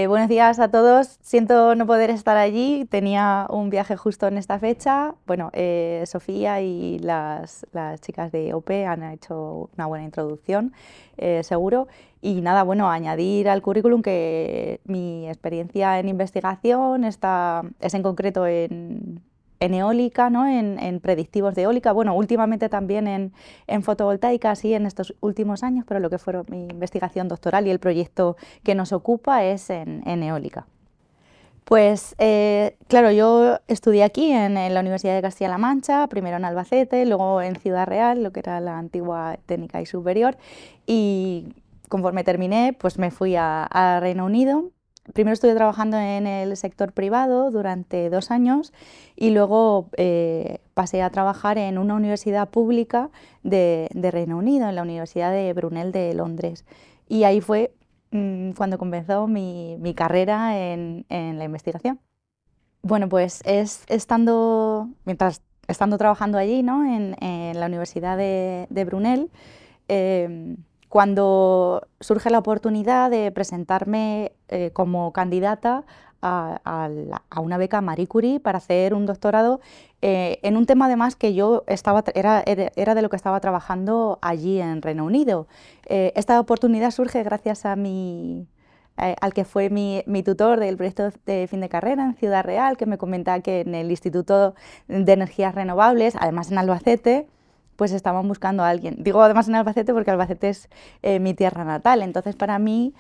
Buenos días a todos. Siento no poder estar allí. Tenía un viaje justo en esta fecha. Bueno, Sofía y las chicas de OPE han hecho una buena introducción, seguro. Y nada, bueno, añadir al currículum que mi experiencia en investigación es en concreto en eólica, ¿no? En predictivos de eólica. Bueno, últimamente también en fotovoltaica, sí, en estos últimos años, pero lo que fue mi investigación doctoral y el proyecto que nos ocupa es en eólica. Pues claro, yo estudié aquí en la Universidad de Castilla-La Mancha, primero en Albacete, luego en Ciudad Real, lo que era la antigua técnica y superior, y conforme terminé, pues me fui a Reino Unido. Primero estuve trabajando en el sector privado durante 2 años y luego pasé a trabajar en una universidad pública de Reino Unido, en la Universidad de Brunel de Londres. Y ahí fue cuando comenzó mi carrera en la investigación. Bueno, pues estando trabajando allí, ¿no? En la Universidad de Brunel, eh, cuando surge la oportunidad de presentarme como candidata a una beca Marie Curie para hacer un doctorado en un tema además que era de lo que estaba trabajando allí en Reino Unido. Esta oportunidad surge gracias al que fue mi tutor del proyecto de fin de carrera en Ciudad Real, que me comenta que en el Instituto de Energías Renovables, además en Albacete, pues estaban buscando a alguien. Digo además en Albacete porque Albacete es mi tierra natal, entonces para mí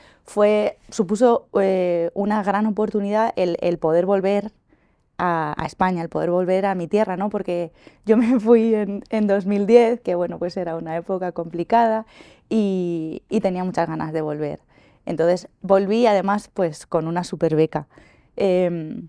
supuso una gran oportunidad el poder volver a España, el poder volver a mi tierra, ¿no? Porque yo me fui en 2010, que bueno, pues era una época complicada y tenía muchas ganas de volver. Entonces volví además pues con una super beca. Eh,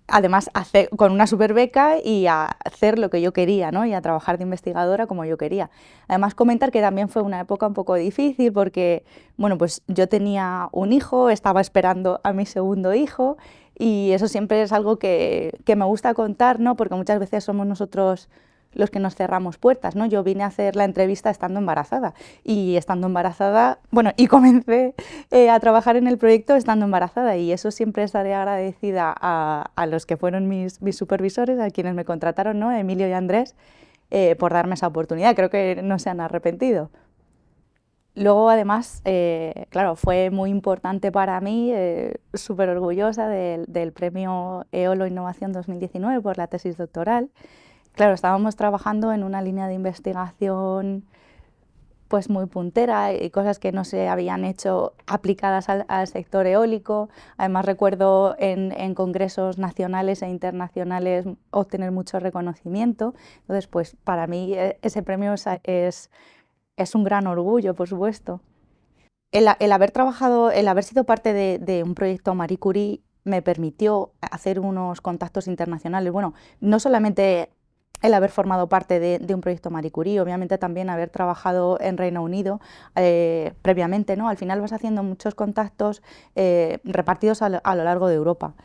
Además, con una super beca y a hacer lo que yo quería, ¿no? Y a trabajar de investigadora como yo quería. Además, comentar que también fue una época un poco difícil porque, bueno, pues yo tenía un hijo, estaba esperando a mi segundo hijo y eso siempre es algo que me gusta contar, ¿no? Porque muchas veces somos nosotros los que nos cerramos puertas, ¿no? Yo vine a hacer la entrevista estando embarazada y estando embarazada, bueno, y comencé a trabajar en el proyecto estando embarazada y eso siempre estaré agradecida a los que fueron mis supervisores, a quienes me contrataron, ¿no? Emilio y Andrés, por darme esa oportunidad. Creo que no se han arrepentido. Luego, además, claro, fue muy importante para mí, súper orgullosa del premio EOLO Innovación 2019 por la tesis doctoral. Claro, estábamos trabajando en una línea de investigación pues muy puntera y cosas que no se habían hecho aplicadas al sector eólico. Además recuerdo en congresos nacionales e internacionales obtener mucho reconocimiento. Entonces, pues para mí ese premio es un gran orgullo, por supuesto. El haber sido parte de un proyecto Marie Curie me permitió hacer unos contactos internacionales. Bueno, no solamente el haber formado parte de un proyecto Marie Curie, obviamente también haber trabajado en Reino Unido previamente, ¿no? Al final vas haciendo muchos contactos repartidos a lo largo de Europa.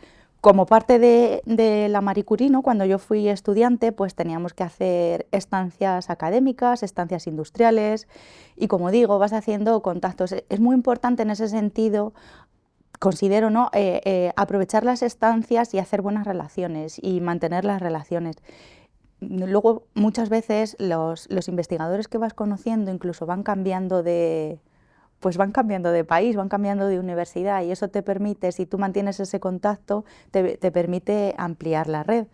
Como parte de la Marie Curie, ¿no? Cuando yo fui estudiante, pues teníamos que hacer estancias académicas, estancias industriales y, como digo, vas haciendo contactos. Es muy importante en ese sentido, considero, ¿no? Aprovechar las estancias y hacer buenas relaciones y mantener las relaciones. Luego, muchas veces los investigadores que vas conociendo incluso van cambiando de país, van cambiando de universidad y eso te permite, si tú mantienes ese contacto, te permite ampliar la red.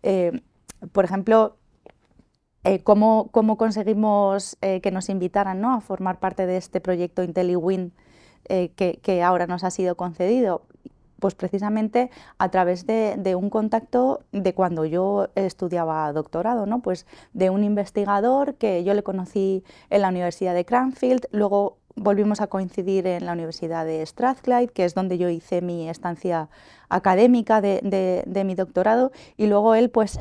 Eh, por ejemplo, cómo conseguimos que nos invitaran, ¿no? A formar parte de este proyecto IntelliWind que ahora nos ha sido concedido. Pues precisamente a través de un contacto de cuando yo estudiaba doctorado, ¿no? Pues de un investigador que yo le conocí en la Universidad de Cranfield, luego volvimos a coincidir en la Universidad de Strathclyde, que es donde yo hice mi estancia académica de mi doctorado, y luego él pues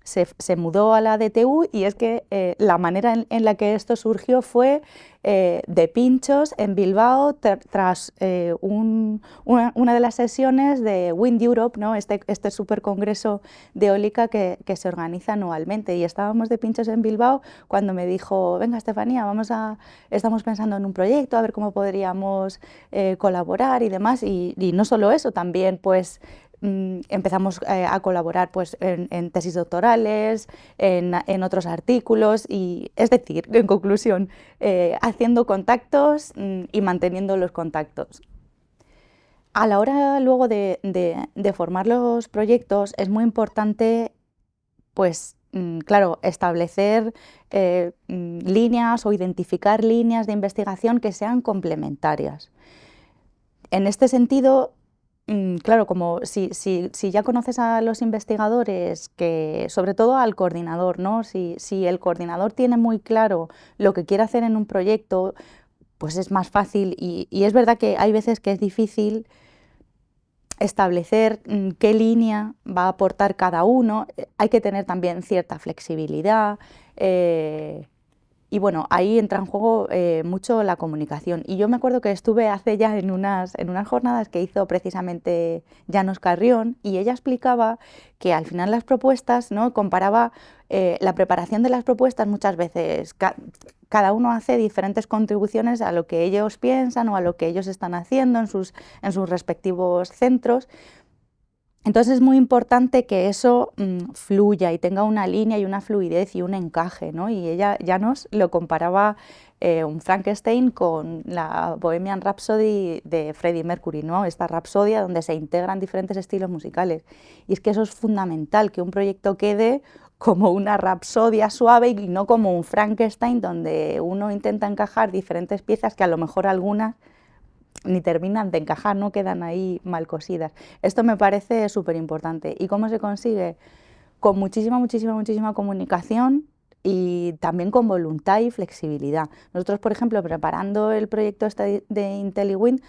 se mudó a la DTU y es que la manera en la que esto surgió fue de pinchos en Bilbao tras una de las sesiones de Wind Europe, ¿no? Este supercongreso de eólica que se organiza anualmente, y estábamos de pinchos en Bilbao cuando me dijo, venga Estefanía, estamos pensando en un proyecto, a ver cómo podríamos colaborar y demás, y no solo eso, también pues empezamos a colaborar pues, en tesis doctorales, en otros artículos, y es decir, en conclusión, haciendo contactos y manteniendo los contactos. A la hora luego de formar los proyectos es muy importante, pues claro, establecer líneas o identificar líneas de investigación que sean complementarias. En este sentido, claro, como si ya conoces a los investigadores, sobre todo al coordinador, ¿no? Si el coordinador tiene muy claro lo que quiere hacer en un proyecto, pues es más fácil, y es verdad que hay veces que es difícil establecer qué línea va a aportar cada uno. Hay que tener también cierta flexibilidad. Y bueno, ahí entra en juego mucho la comunicación. Y yo me acuerdo que estuve hace ya en unas jornadas que hizo precisamente Llanos Carrión, y ella explicaba que al final las propuestas, ¿no? Comparaba la preparación de las propuestas muchas veces. Cada uno hace diferentes contribuciones a lo que ellos piensan o a lo que ellos están haciendo en sus respectivos centros. Entonces es muy importante que eso fluya y tenga una línea y una fluidez y un encaje, ¿no? Y ella ya nos lo comparaba un Frankenstein con la Bohemian Rhapsody de Freddie Mercury, ¿no? Esta rapsodia donde se integran diferentes estilos musicales. Y es que eso es fundamental, que un proyecto quede como una rapsodia suave y no como un Frankenstein donde uno intenta encajar diferentes piezas que a lo mejor algunas ni terminan de encajar, no quedan ahí mal cosidas. Esto me parece súper importante. ¿Y cómo se consigue? Con muchísima comunicación y también con voluntad y flexibilidad. Nosotros, por ejemplo, preparando el proyecto este de IntelliWind,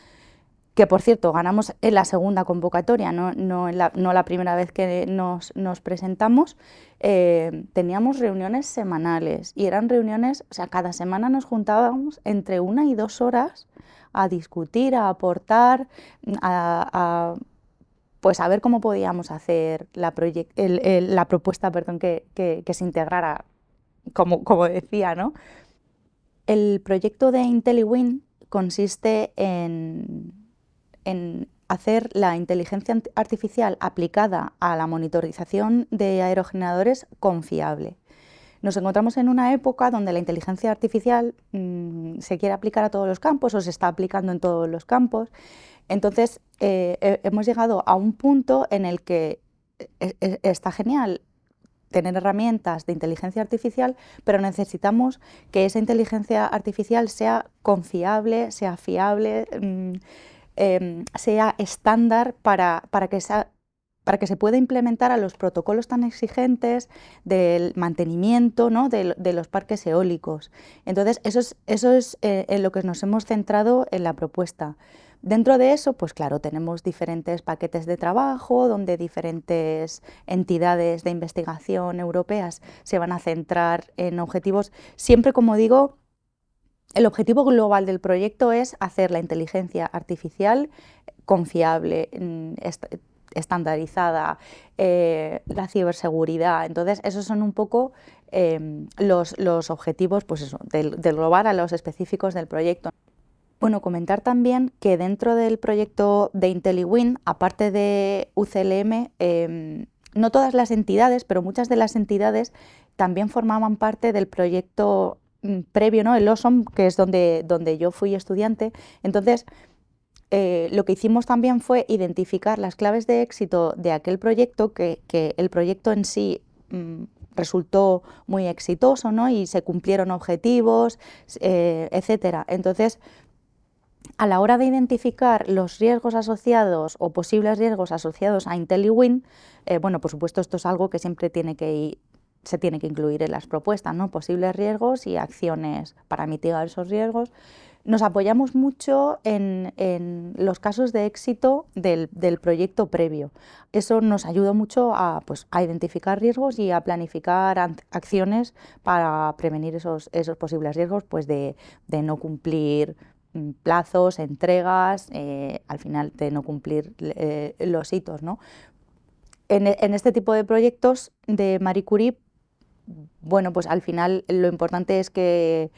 que por cierto ganamos en la segunda convocatoria, no la primera vez que nos presentamos, teníamos reuniones semanales, y eran reuniones, o sea, cada semana nos juntábamos entre 1 y 2 horas a discutir, a aportar, pues a ver cómo podíamos hacer la propuesta, perdón, que se integrara, como decía, ¿no? El proyecto de IntelliWind consiste en hacer la inteligencia artificial aplicada a la monitorización de aerogeneradores confiable. Nos encontramos en una época donde la inteligencia artificial se quiere aplicar a todos los campos o se está aplicando en todos los campos. Entonces, hemos llegado a un punto en el que está genial tener herramientas de inteligencia artificial, pero necesitamos que esa inteligencia artificial sea confiable, sea fiable, sea estándar para que se pueda implementar a los protocolos tan exigentes del mantenimiento, ¿no? de los parques eólicos. Entonces, eso es en lo que nos hemos centrado en la propuesta. Dentro de eso, pues claro, tenemos diferentes paquetes de trabajo donde diferentes entidades de investigación europeas se van a centrar en objetivos. Siempre, como digo, el objetivo global del proyecto es hacer la inteligencia artificial confiable, estandarizada, la ciberseguridad. Entonces, esos son un poco los objetivos, pues eso, del global a los específicos del proyecto. Bueno, comentar también que dentro del proyecto de IntelliWind, aparte de UCLM, no todas las entidades, pero muchas de las entidades también formaban parte del proyecto previo, ¿no? El OSOM, que es donde yo fui estudiante. Entonces, lo que hicimos también fue identificar las claves de éxito de aquel proyecto, que el proyecto en sí resultó muy exitoso, ¿no? Y se cumplieron objetivos, etcétera. Entonces, a la hora de identificar los riesgos asociados o posibles riesgos asociados a IntelliWind, bueno, por supuesto esto es algo que siempre se tiene que incluir en las propuestas, ¿no? Posibles riesgos y acciones para mitigar esos riesgos. nos apoyamos mucho en los casos de éxito del proyecto previo. Eso nos ayuda mucho a, pues, a identificar riesgos y a planificar acciones para prevenir esos posibles riesgos, pues, de no cumplir plazos, entregas, al final de no cumplir los hitos, ¿no? En este tipo de proyectos de Marie Curie, bueno, pues al final lo importante es que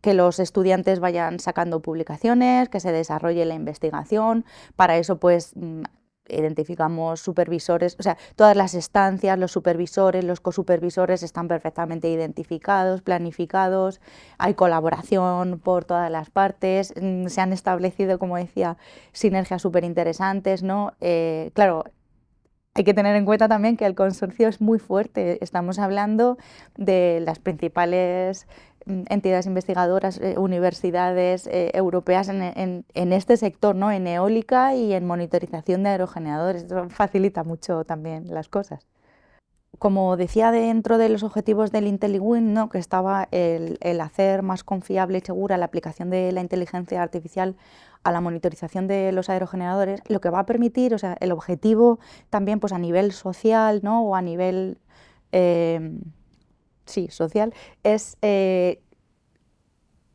los estudiantes vayan sacando publicaciones, que se desarrolle la investigación. Para eso, pues, identificamos supervisores, o sea, todas las estancias, los supervisores, los cosupervisores están perfectamente identificados, planificados, hay colaboración por todas las partes, se han establecido, como decía, sinergias súper interesantes, ¿no? Claro, hay que tener en cuenta también que el consorcio es muy fuerte. Estamos hablando de las principales entidades investigadoras, universidades europeas en este sector, ¿no? En eólica y en monitorización de aerogeneradores. Eso facilita mucho también las cosas. Como decía, dentro de los objetivos del IntelliWind, ¿no?, que estaba el hacer más confiable y segura la aplicación de la inteligencia artificial a la monitorización de los aerogeneradores, lo que va a permitir, o sea, el objetivo también, pues, a nivel social, ¿no?, o a nivel eh, sí, social, es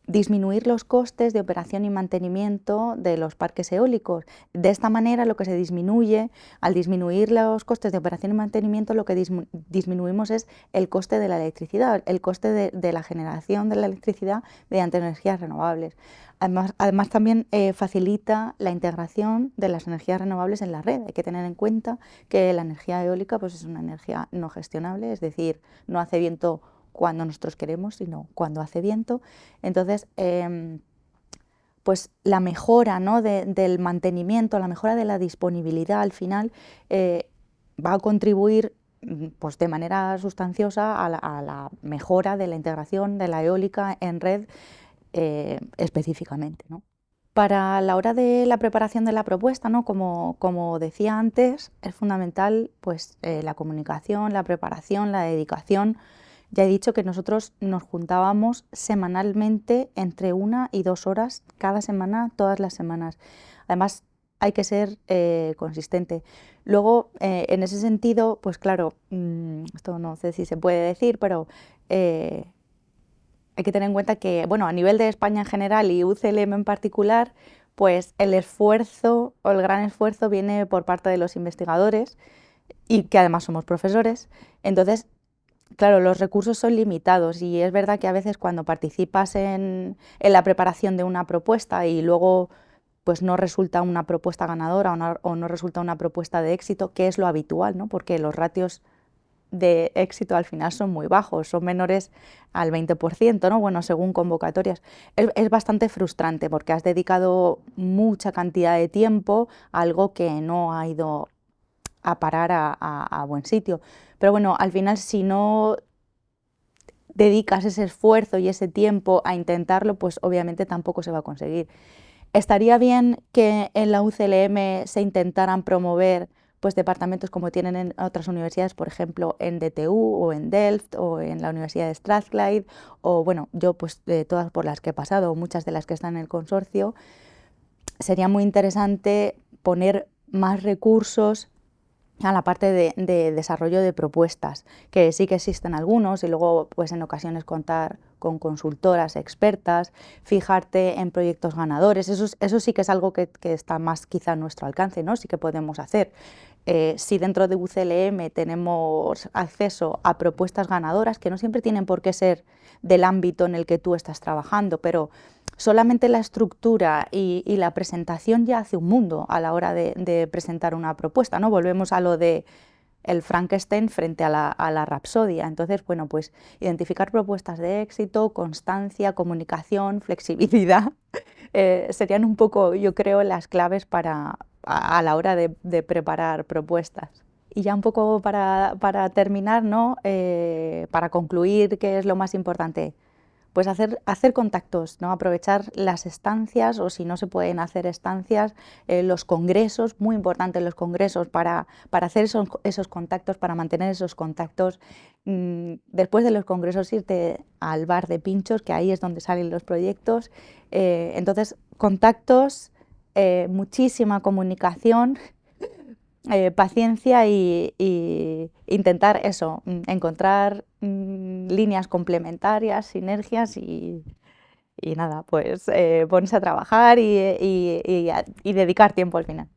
disminuir los costes de operación y mantenimiento de los parques eólicos. De esta manera, lo que se disminuye, al disminuir los costes de operación y mantenimiento, lo que disminuimos es el coste de la electricidad, el coste de la generación de la electricidad mediante energías renovables. Además también facilita la integración de las energías renovables en la red. Hay que tener en cuenta que la energía eólica, pues, es una energía no gestionable, es decir, no hace viento cuando nosotros queremos, sino cuando hace viento. Entonces, pues la mejora, ¿no?, del mantenimiento, la mejora de la disponibilidad al final va a contribuir, pues, de manera sustanciosa a la mejora de la integración de la eólica en red específicamente, ¿no? Para la hora de la preparación de la propuesta, ¿no?, como decía antes, es fundamental, pues, la comunicación, la preparación, la dedicación. Ya he dicho que nosotros nos juntábamos semanalmente entre 1 y 2 horas cada semana, todas las semanas. Además, hay que ser consistente. Luego, en ese sentido, pues claro, esto no sé si se puede decir, pero hay que tener en cuenta que, bueno, a nivel de España en general y UCLM en particular, pues el esfuerzo o el gran esfuerzo viene por parte de los investigadores y que además somos profesores. Entonces, claro, los recursos son limitados y es verdad que a veces cuando participas en la preparación de una propuesta y luego, pues, no resulta una propuesta ganadora o no resulta una propuesta de éxito, que es lo habitual, ¿no?, porque los ratios de éxito al final son muy bajos, son menores al 20%, ¿no? Bueno, según convocatorias. Es bastante frustrante porque has dedicado mucha cantidad de tiempo a algo que no ha ido a parar a buen sitio. Pero bueno, al final, si no dedicas ese esfuerzo y ese tiempo a intentarlo, pues obviamente tampoco se va a conseguir. Estaría bien que en la UCLM se intentaran promover, pues, departamentos como tienen en otras universidades, por ejemplo, en DTU o en Delft o en la Universidad de Strathclyde, o bueno, yo, pues, de todas por las que he pasado, muchas de las que están en el consorcio. Sería muy interesante poner más recursos a la parte de desarrollo de propuestas, que sí que existen algunos, y luego, pues, en ocasiones contar con consultoras expertas, fijarte en proyectos ganadores. Eso sí que es algo que está más quizá a nuestro alcance, ¿no? Sí que podemos hacer. Si dentro de UCLM tenemos acceso a propuestas ganadoras, que no siempre tienen por qué ser del ámbito en el que tú estás trabajando, pero solamente la estructura y la presentación ya hace un mundo a la hora de presentar una propuesta, ¿no? Volvemos a lo de el Frankenstein frente a la Rapsodia. Entonces, bueno, pues identificar propuestas de éxito, constancia, comunicación, flexibilidad, serían un poco, yo creo, las claves a la hora de preparar propuestas. Y ya un poco para terminar, ¿no? Para concluir, ¿qué es lo más importante? pues hacer contactos, ¿no? Aprovechar las estancias, o si no se pueden hacer estancias, los congresos, muy importantes los congresos para hacer esos contactos, para mantener esos contactos. Después de los congresos irte al bar de pinchos, que ahí es donde salen los proyectos. Entonces, contactos, muchísima comunicación, paciencia y intentar eso, encontrar líneas complementarias, sinergias y nada, pues ponerse a trabajar y dedicar tiempo al final.